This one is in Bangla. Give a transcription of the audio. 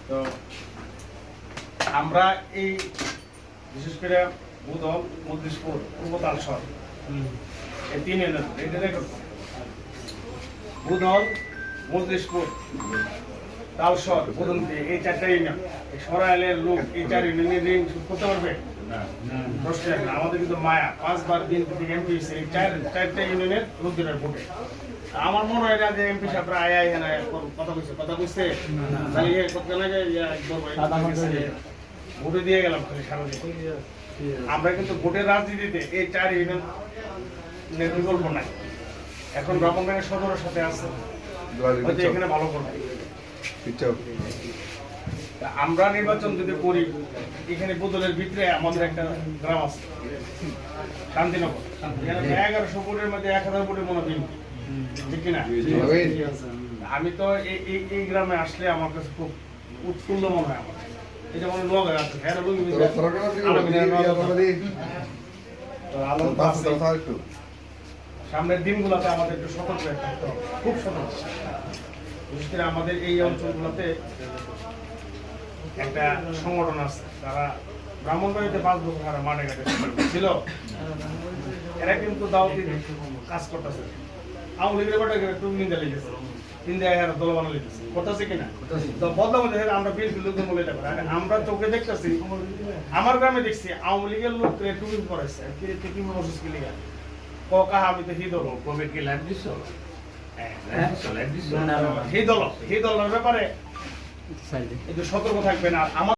তো আমরা এই বিশেষ করে বুদল, মধ্যিশপুর, পূর্ব তালসর এই তিন ইউনিয়ন এটা রেকর্ড বুদল, মধ্যিশপুর, তালসর, বুদন্তি এই চারটা ইউনিয়ন এই সরাইলের লোক এই চার ইউনিয়নের ঋণ শোধ করতে পারবে প্রশ্ন আসে না। আমাদের কিন্তু মায়া 5 বার বিএনপি থেকে এমপি হয়েছে এই চারটা ইউনিয়নের লোকজনের ভোটে। আমার মনে হয় না যে এমপি সাহেবরা আয় না কথা কইছে তাহলে ইয়ে করতে লাগে ভোটে দিয়ে গেলাম খালি সারাদিন। আমরা কিন্তু ভোটের রাজনীতিতে এই চার ইউনিয়নের বিকল্প নাই। এখন ব্রাহ্মণবাড়িয়া সদরের সাথে আছে, হয়তো এখানে ভালো করবে। আমরা নির্বাচন যদি করি, এখানে বুদলের ভিতরে আমাদের একটা গ্রাম আছে শান্তিনগর, 1100 ফুটের মধ্যে 1000 ফুটের মনে হয়, ঠিক কিনা? আমি তো এই গ্রামে আসলে আমার কাছে খুব উৎফুল্ল মনে হয়। আমার এই যেমন লোক আছে সামনের দিনগুলোতে আমাদের একটু সতর্ক থাকতে হবে, খুব সতর্ক। বিশেষ করে আমাদের এই অঞ্চলগুলোতে একটা সংগঠন আছে, তারা ব্রাহ্মণবাড়িতে 5 বছর হারা মাঠে ঘাটে ছিল। এরা কিন্তু দাওয়াতি কাজ করতেছে। আওয়ামী লীগের বাটা একটু নিন্দা লেগেছে, নিন্দা এরা দল বানা লেগেছে, করতেছে কিনা? তো বদলামতে আমরা বিএনপি লোকজন বলে এটা করে। আমরা চোখে দেখতেছি, আমার গ্রামে দেখছি আওয়ামী লীগের লোক টুপি পরেছে, কি বলছিস কি লিগা কাহা আমি তো হিদল কবে কি লাইভ দিছো হিদল ব্যাপারে একটু সতর্ক থাকবেন। আর আমার